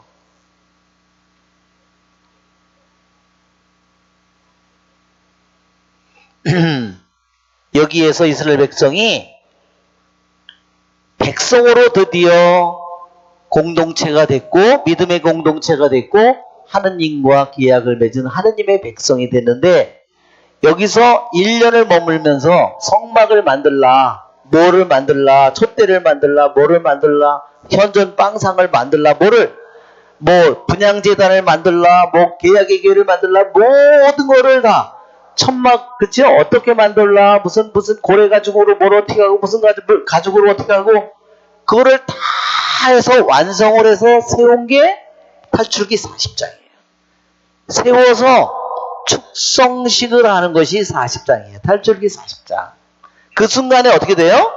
Speaker 1: 여기에서 이스라엘 백성이 백성으로 드디어 공동체가 됐고 믿음의 공동체가 됐고 하느님과 계약을 맺은 하느님의 백성이 됐는데 여기서 1년을 머물면서 성막을 만들라, 뭐를 만들라, 촛대를 만들라, 뭐를 만들라, 현존 빵상을 만들라, 뭐 분향재단을 만들라, 뭐 계약의 교회를 만들라, 모든 거를 다 천막, 그치? 어떻게 만들라, 무슨 고래 가죽으로 뭘 어떻게 하고, 무슨 가죽으로 어떻게 하고, 그거를 다 해서 완성을 해서 세운 게 탈출기 40장이에요. 세워서 축성식을 하는 것이 40장이에요. 탈출기 40장. 그 순간에 어떻게 돼요?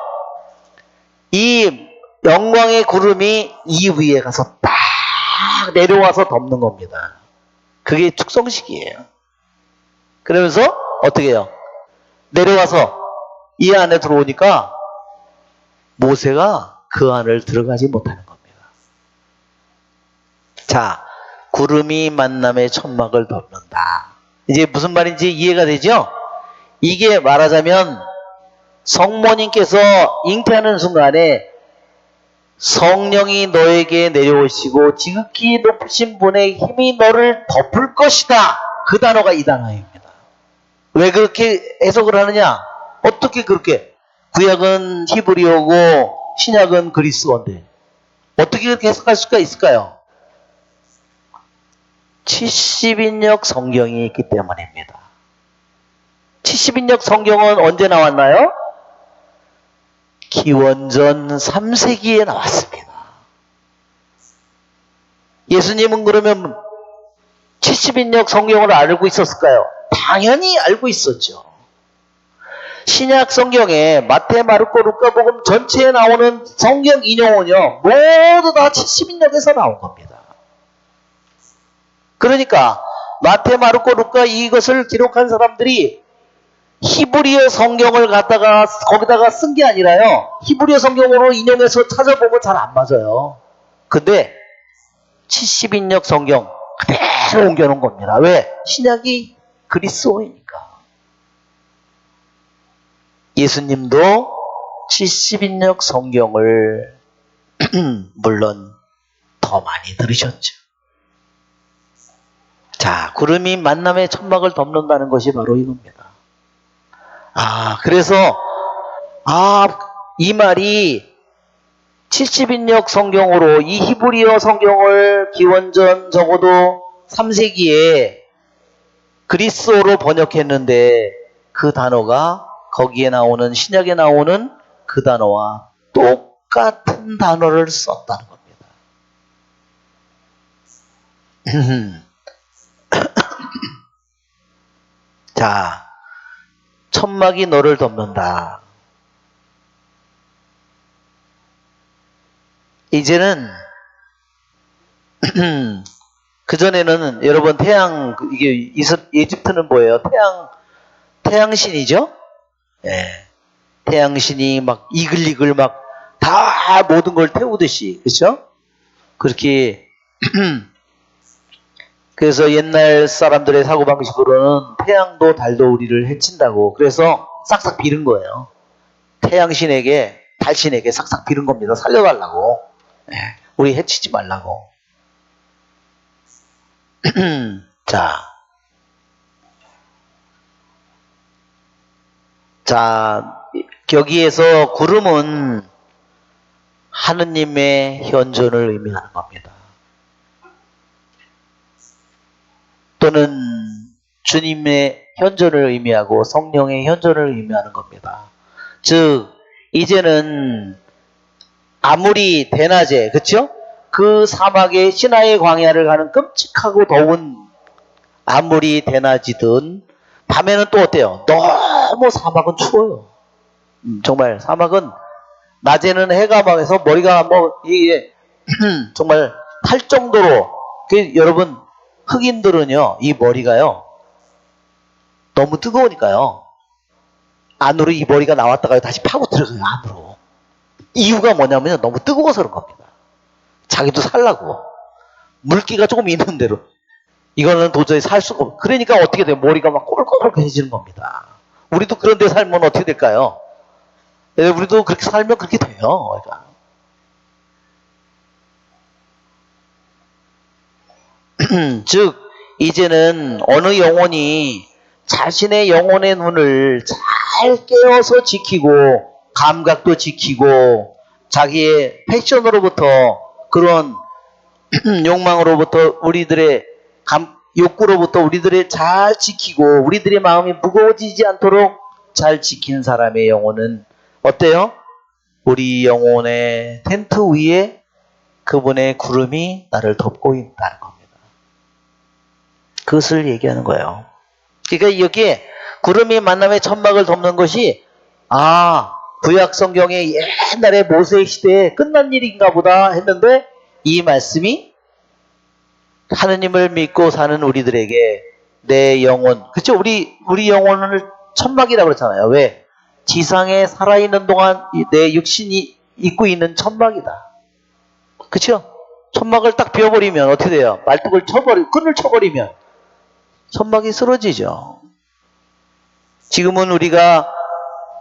Speaker 1: 이 영광의 구름이 이 위에 가서 딱 내려와서 덮는 겁니다. 그게 축성식이에요. 그러면서 어떻게 해요? 내려와서 이 안에 들어오니까 모세가 그 안을 들어가지 못하는 겁니다. 자, 구름이 만남의 천막을 덮는다. 이제 무슨 말인지 이해가 되죠? 이게 말하자면 성모님께서 잉태하는 순간에 성령이 너에게 내려오시고 지극히 높으신 분의 힘이 너를 덮을 것이다. 그 단어가 이 단어입니다. 왜 그렇게 해석을 하느냐? 어떻게 그렇게? 구약은 히브리어고 신약은 그리스어인데 어떻게 그렇게 해석할 수가 있을까요? 70인역 성경이 있기 때문입니다. 70인역 성경은 언제 나왔나요? 기원전 3세기에 나왔습니다. 예수님은 그러면 70인역 성경을 알고 있었을까요? 당연히 알고 있었죠. 신약 성경에 마태, 마르코, 루카복음 전체에 나오는 성경 인용은요, 모두 다 70인역에서 나온 겁니다. 그러니까 마태, 마르코, 루카 이것을 기록한 사람들이 히브리어 성경을 갖다가 거기다가 쓴 게 아니라요. 히브리어 성경으로 인용해서 찾아보면 잘 안 맞아요. 근데 70인역 성경 그대로 옮겨놓은 겁니다. 왜? 신약이 그리스어이니까. 예수님도 70인역 성경을 물론 더 많이 들으셨죠. 자, 구름이 만남의 천막을 덮는다는 것이 바로 이겁니다. 그래서 이 말이 70인역 성경으로 이 히브리어 성경을 기원전 적어도 3세기에 그리스어로 번역했는데 그 단어가 거기에 나오는 신약에 나오는 그 단어와 똑같은 단어를 썼다는 겁니다. 자, 천막이 너를 덮는다. 이제는 그전에는 여러분 이게 이집트는 뭐예요? 태양신이죠? 예. 태양신이 막 이글이글 막 다 모든 걸 태우듯이, 그렇죠? 그렇게 그래서 옛날 사람들의 사고방식으로는 태양도 달도 우리를 해친다고 그래서 싹싹 비른 거예요. 태양신에게 달신에게 싹싹 비른 겁니다. 살려달라고. 예. 우리 해치지 말라고. 자, 여기에서 구름은 하느님의 현존을 의미하는 겁니다. 또는 주님의 현존을 의미하고 성령의 현존을 의미하는 겁니다. 즉 이제는 아무리 대낮에 그쵸? 그 사막의 시나이 광야를 가는 끔찍하고 더운 아무리 대낮이든 밤에는 또 어때요? 너무 사막은 추워요. 정말 사막은 낮에는 해가 막해서 머리가 뭐 이게 정말 탈 정도로 여러분 흑인들은요 이 머리가요 너무 뜨거우니까요 안으로 이 머리가 나왔다가 다시 파고 들어가요 안으로. 이유가 뭐냐면 너무 뜨거워서 그런 겁니다. 자기도 살라고 물기가 조금 있는 대로 이거는 도저히 살 수가 없고 그러니까 어떻게 돼요? 머리가 막 꼬불꼬불해지는 겁니다. 우리도 그런 데 살면 어떻게 될까요? 우리도 그렇게 살면 그렇게 돼요. 그러니까. 즉 이제는 어느 영혼이 자신의 영혼의 눈을 잘 깨어서 지키고 감각도 지키고 자기의 패션으로부터 그런 욕망으로부터 우리들의 욕구로부터 우리들의 잘 지키고 우리들의 마음이 무거워지지 않도록 잘 지킨 사람의 영혼은 어때요? 우리 영혼의 텐트 위에 그분의 구름이 나를 덮고 있다는 겁니다. 그것을 얘기하는 거예요. 그러니까 여기에 구름이 만남의 천막을 덮는 것이 구약 성경의 옛날에 모세 시대에 끝난 일인가 보다 했는데 이 말씀이 하느님을 믿고 사는 우리들에게 내 영혼, 그쵸? 우리 영혼을 천막이라고 그랬잖아요. 왜? 지상에 살아있는 동안 내 육신이 입고 있는 천막이다. 그쵸? 천막을 딱 비워버리면 어떻게 돼요? 말뚝을 끈을 쳐버리면 천막이 쓰러지죠. 지금은 우리가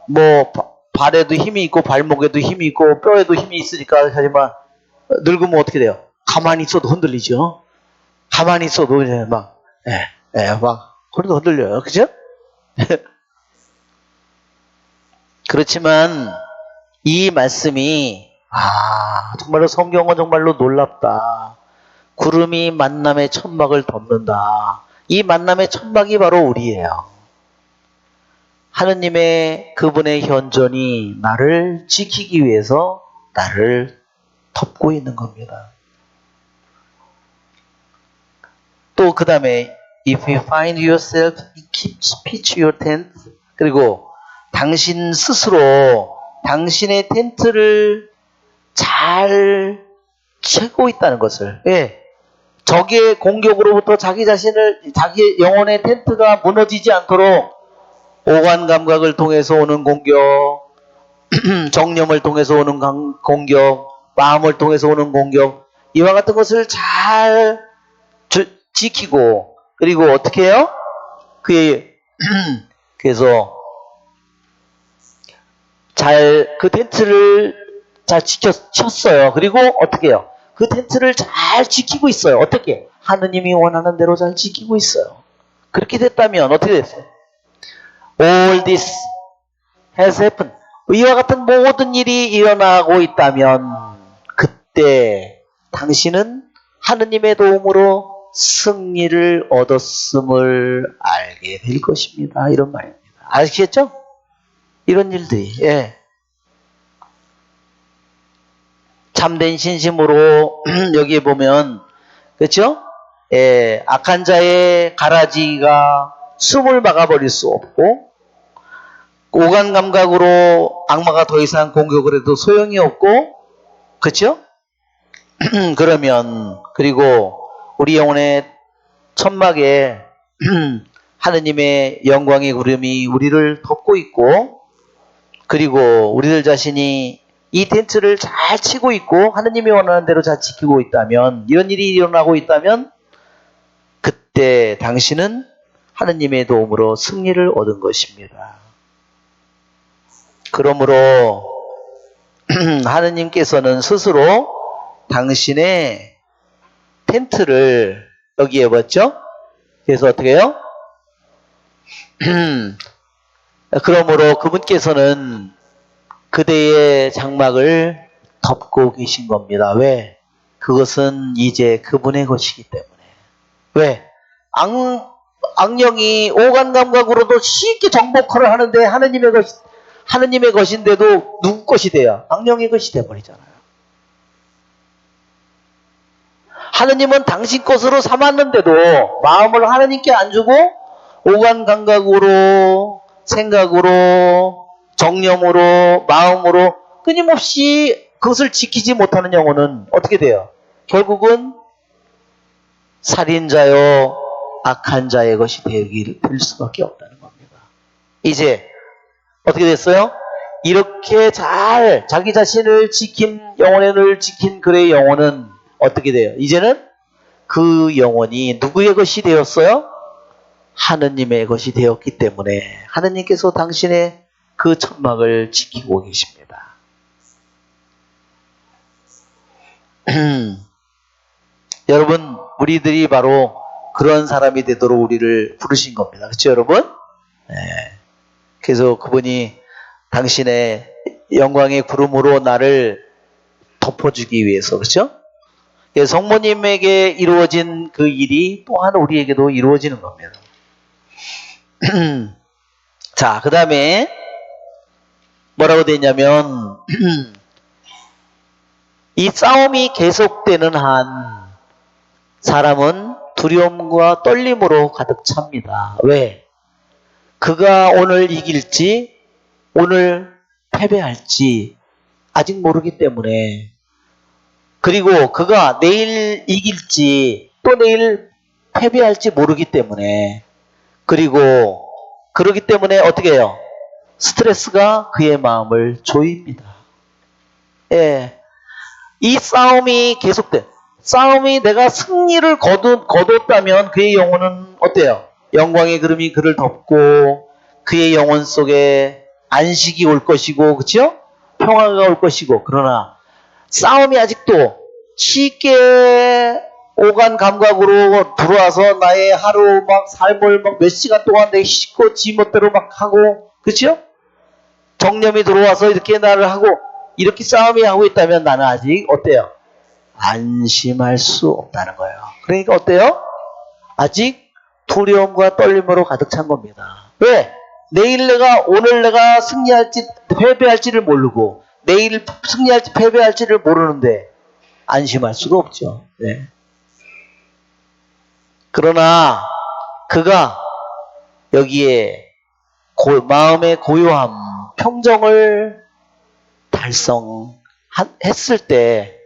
Speaker 1: 뭐 발에도 힘이 있고 발목에도 힘이 있고 뼈에도 힘이 있으니까 하지만 늙으면 어떻게 돼요? 가만히 있어도 흔들리죠. 가만히 있어도 이제 막 허리도 흔들려요. 그죠? 그렇지만 이 말씀이 정말로 성경은 정말로 놀랍다. 구름이 만남의 천막을 덮는다. 이 만남의 천막이 바로 우리예요. 하느님의 그분의 현존이 나를 지키기 위해서 나를 덮고 있는 겁니다. 또 그 다음에 If you find yourself, keep pitch your tent. 그리고 당신 스스로 당신의 텐트를 잘 채고 있다는 것을 적의 공격으로부터 자기의 영혼의 텐트가 무너지지 않도록 오관 감각을 통해서 오는 공격, 정념을 통해서 오는 공격, 마음을 통해서 오는 공격, 이와 같은 것을 잘 지키고, 그리고 어떻게 해요? 그래서 그 텐트를 잘 쳤어요. 그리고 어떻게 해요? 그 텐트를 잘 지키고 있어요. 어떻게? 하느님이 원하는 대로 잘 지키고 있어요. 그렇게 됐다면 어떻게 됐어요? All this has happened. 이와 같은 모든 일이 일어나고 있다면 그때 당신은 하느님의 도움으로 승리를 얻었음을 알게 될 것입니다. 이런 말입니다. 아시겠죠? 이런 일들이 참된 신심으로 여기에 보면 그렇죠? 악한 자의 가라지가 숨을 막아버릴 수 없고 오간 감각으로 악마가 더 이상 공격을 해도 소용이 없고 그렇죠? 그리고 우리 영혼의 천막에 하느님의 영광의 구름이 우리를 덮고 있고 그리고 우리들 자신이 이 텐트를 잘 치고 있고 하느님이 원하는 대로 잘 지키고 있다면 이런 일이 일어나고 있다면 그때 당신은 하느님의 도움으로 승리를 얻은 것입니다. 그러므로 하느님께서는 스스로 당신의 텐트를 여기에 봤죠? 그래서 어떻게 해요? 그러므로 그분께서는 그대의 장막을 덮고 계신 겁니다. 왜? 그것은 이제 그분의 것이기 때문에. 왜? 악령이 오간 감각으로도 쉽게 정복을 하는데 하느님의 것인데도 누구 것이 돼요? 악령의 것이 돼버리잖아요. 하느님은 당신 것으로 삼았는데도 마음을 하느님께 안 주고 오간 감각으로, 생각으로, 정념으로, 마음으로 끊임없이 그것을 지키지 못하는 영혼은 어떻게 돼요? 결국은 살인자요, 악한 자의 것이 될 수밖에 없다는 겁니다. 이제 어떻게 됐어요? 이렇게 잘 자기 자신을 지킨, 영혼을 지킨 그의 영혼은 어떻게 돼요? 이제는 그 영혼이 누구의 것이 되었어요? 하느님의 것이 되었기 때문에 하느님께서 당신의 그 천막을 지키고 계십니다. 여러분, 우리들이 바로 그런 사람이 되도록 우리를 부르신 겁니다. 그렇죠, 여러분? 네. 그래서 그분이 당신의 영광의 구름으로 나를 덮어주기 위해서, 그렇죠? 성모님에게 이루어진 그 일이 또한 우리에게도 이루어지는 겁니다. 자, 그 다음에 뭐라고 되냐면 이 싸움이 계속되는 한 사람은 두려움과 떨림으로 가득 찹니다. 왜? 그가 오늘 이길지 오늘 패배할지 아직 모르기 때문에, 그리고 그가 내일 이길지 또 내일 패배할지 모르기 때문에, 그리고 그러기 때문에 어떻게 해요? 스트레스가 그의 마음을 조입니다. 예. 이 싸움이 계속돼. 싸움이 내가 승리를 거뒀다면 그의 영혼은 어때요? 영광의 구름이 그를 덮고 그의 영혼 속에 안식이 올 것이고, 그렇죠? 평화가 올 것이고. 그러나 싸움이 아직도 쉽게 오간 감각으로 들어와서 나의 하루 막 삶을 막 몇 시간 동안 내 씻고 지멋대로 막 하고, 그렇죠? 정념이 들어와서 이렇게 나를 하고 이렇게 싸움이 하고 있다면 나는 아직 어때요? 안심할 수 없다는 거예요. 그러니까 어때요? 아직 두려움과 떨림으로 가득 찬 겁니다. 왜? 오늘 내가 승리할지 패배할지를 모르고 내일 승리할지 패배할지를 모르는데 안심할 수가 없죠. 네. 그러나 그가 여기에 마음의 고요함, 평정을 달성했을 때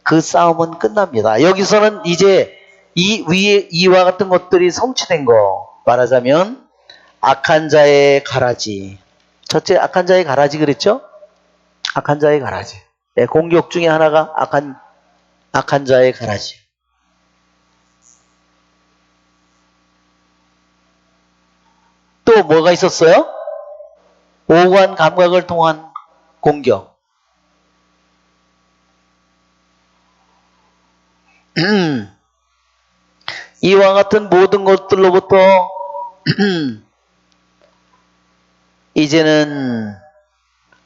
Speaker 1: 그 싸움은 끝납니다. 여기서는 이제 이와 같은 것들이 성취된 거 말하자면 악한 자의 가라지. 첫째, 악한 자의 가라지 그랬죠? 악한 자의 가라지. 네, 공격 중에 하나가 악한 자의 가라지. 또 뭐가 있었어요? 오간 감각을 통한 공격. 이와 같은 모든 것들로부터 이제는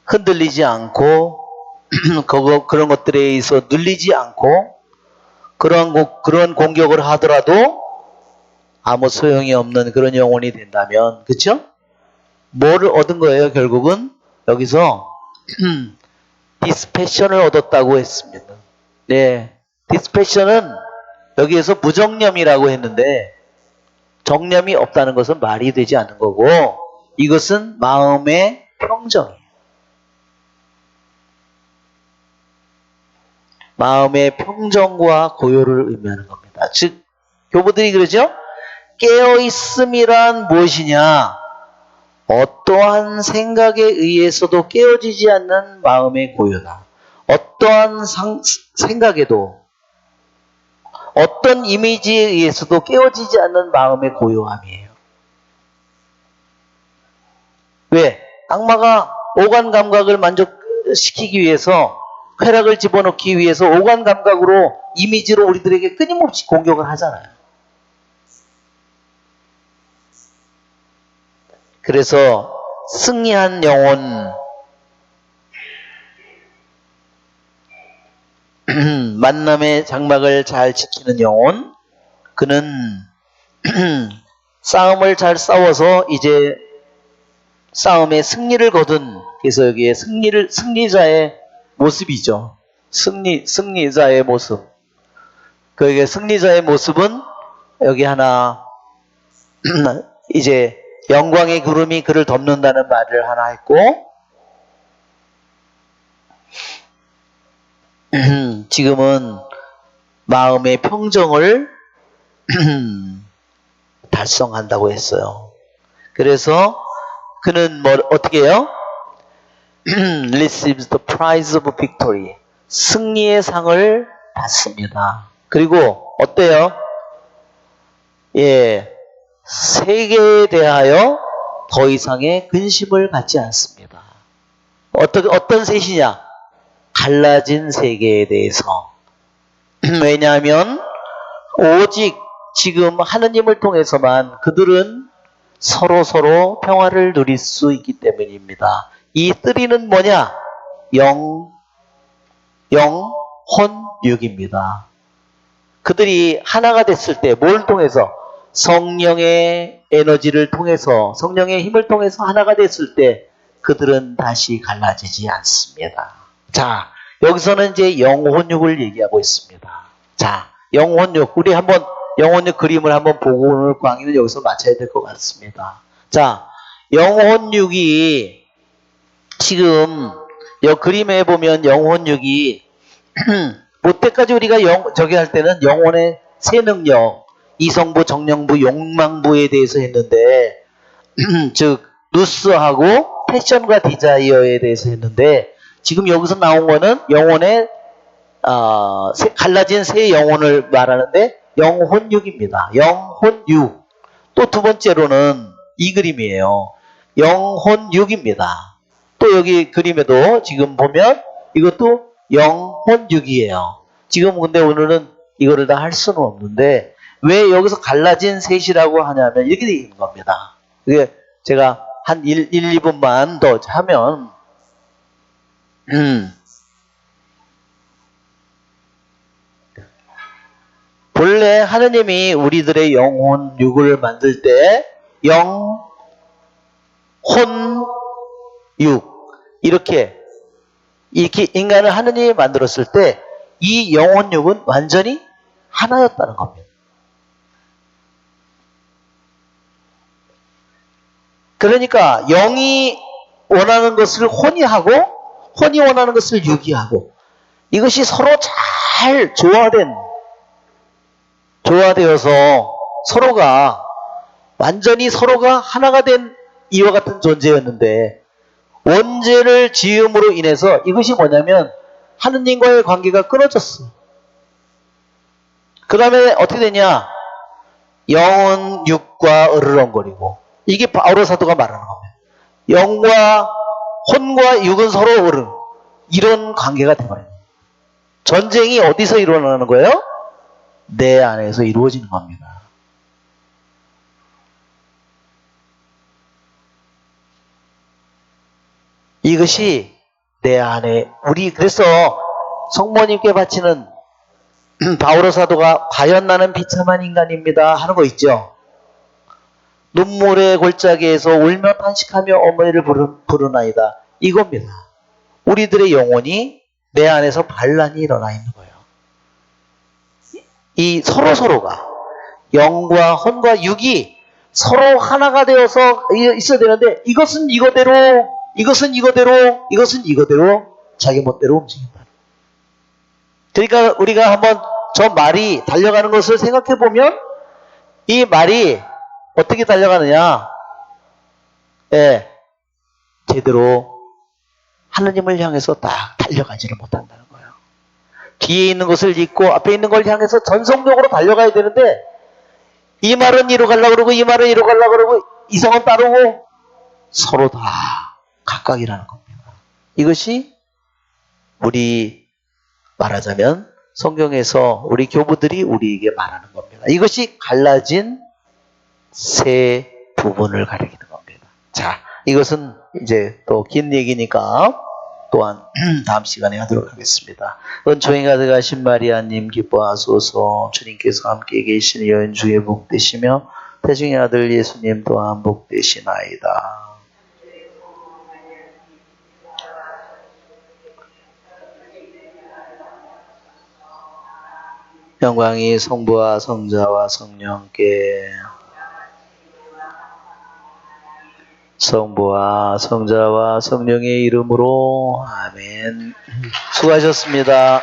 Speaker 1: 흔들리지 않고 그런 것들에 의해서 눌리지 않고 그런 공격을 하더라도 아무 소용이 없는 그런 영혼이 된다면, 그쵸? 뭐를 얻은 거예요? 결국은 여기서 디스패션을 얻었다고 했습니다. 네, 디스패션은 여기에서 무정념이라고 했는데 정념이 없다는 것은 말이 되지 않는 거고 이것은 마음의 평정이에요. 마음의 평정과 고요를 의미하는 겁니다. 즉 교부들이 그러죠? 깨어있음이란 무엇이냐? 어떠한 생각에 의해서도 깨어지지 않는 마음의 고요다. 어떠한 생각에도 어떤 이미지에 의해서도 깨어지지 않는 마음의 고요함이에요. 왜? 악마가 오간 감각을 만족시키기 위해서, 쾌락을 집어넣기 위해서 오간 감각으로 이미지로 우리들에게 끊임없이 공격을 하잖아요. 그래서 승리한 영혼, 만남의 장막을 잘 지키는 영혼, 그는 싸움을 잘 싸워서 이제 싸움에 승리를 거둔, 그래서 여기에 승리자의 모습이죠. 승리자의 모습. 그에게 승리자의 모습은 여기 하나, 이제 영광의 구름이 그를 덮는다는 말을 하나 했고, 지금은 마음의 평정을 달성한다고 했어요. 그래서 그는 어떻게 해요? receives the prize of victory. 승리의 상을 받습니다. 그리고 어때요? 예, 세계에 대하여 더 이상의 근심을 갖지 않습니다. 어떤 셋이냐? 갈라진 세계에 대해서. 왜냐하면 오직 지금 하느님을 통해서만 그들은 서로 평화를 누릴 수 있기 때문입니다. 이 뜨리는 뭐냐? 영혼육입니다. 그들이 하나가 됐을 때 뭘 통해서? 성령의 에너지를 통해서, 성령의 힘을 통해서 하나가 됐을 때 그들은 다시 갈라지지 않습니다. 자, 여기서는 이제 영혼육을 얘기하고 있습니다. 자, 영혼육. 우리 한번 영혼육 그림을 한번 보고 오늘 강의는 여기서 마쳐야 될 것 같습니다. 자, 영혼육이 지금 이 그림에 보면 영혼육이 뭐 때까지 우리가 저기 할 때는 영혼의 세 능력, 이성부, 정령부, 욕망부에 대해서 했는데 즉 누스하고 패션과 디자이어에 대해서 했는데 지금 여기서 나온 거는 영혼의 갈라진 세 영혼을 말하는데 영혼육입니다. 영혼육. 또 두 번째로는 이 그림이에요. 영혼육입니다. 또 여기 그림에도 지금 보면 이것도 영혼육이에요. 지금 근데 오늘은 이거를 다 할 수는 없는데 왜 여기서 갈라진 셋이라고 하냐면 이렇게 되어 있는 겁니다. 이게 제가 한 1, 2분만 더 하면 본래 하느님이 우리들의 영혼육을 만들 때 영혼육 이렇게 인간을 하느님이 만들었을 때 이 영혼육은 완전히 하나였다는 겁니다. 그러니까 영이 원하는 것을 혼이 하고 혼이 원하는 것을 육이 하고 이것이 서로 잘 조화되어서 완전히 서로가 하나가 된 이와 같은 존재였는데 원죄를 지음으로 인해서 이것이 뭐냐면 하느님과의 관계가 끊어졌어. 그 다음에 어떻게 되냐? 영은 육과 으르렁거리고 이게 바오로 사도가 말하는 겁니다. 영과 혼과 육은 서로 이런 관계가 되어버려요. 전쟁이 어디서 일어나는 거예요? 내 안에서 이루어지는 겁니다. 이것이 내 안에 그래서 성모님께 바치는 바오로 사도가 과연 나는 비참한 인간입니다 하는 거 있죠. 눈물의 골짜기에서 울며 탄식하며 어머니를 부르나이다. 이겁니다. 우리들의 영혼이 내 안에서 반란이 일어나 있는 거예요. 이 서로가 영과 혼과 육이 서로 하나가 되어서 있어야 되는데 이것은 이거대로 자기 멋대로 움직인다. 그러니까 우리가 한번 저 말이 달려가는 것을 생각해 보면 이 말이 어떻게 달려가느냐? 예, 제대로 하느님을 향해서 딱 달려가지를 못한다는 거예요. 뒤에 있는 것을 잊고 앞에 있는 걸 향해서 전속력으로 달려가야 되는데 이 말은 이로 가려고 그러고 이 말은 이로 가려고 그러고 이성은 따르고 서로 다 각각이라는 겁니다. 이것이 우리 말하자면 성경에서 우리 교부들이 우리에게 말하는 겁니다. 이것이 갈라진 세 부분을 가리키는 겁니다. 자, 이것은 이제 또 긴 얘기니까 또한 다음 시간에 하도록 하겠습니다. 은총이 가득하신 마리아님 기뻐하소서. 주님께서 함께 계시는 여인 중에 복되시며 태중의 아들 예수님 또한 복되시나이다. 영광이 성부와 성자와 성령께 성부와 성자와 성령의 이름으로 아멘. 수고하셨습니다.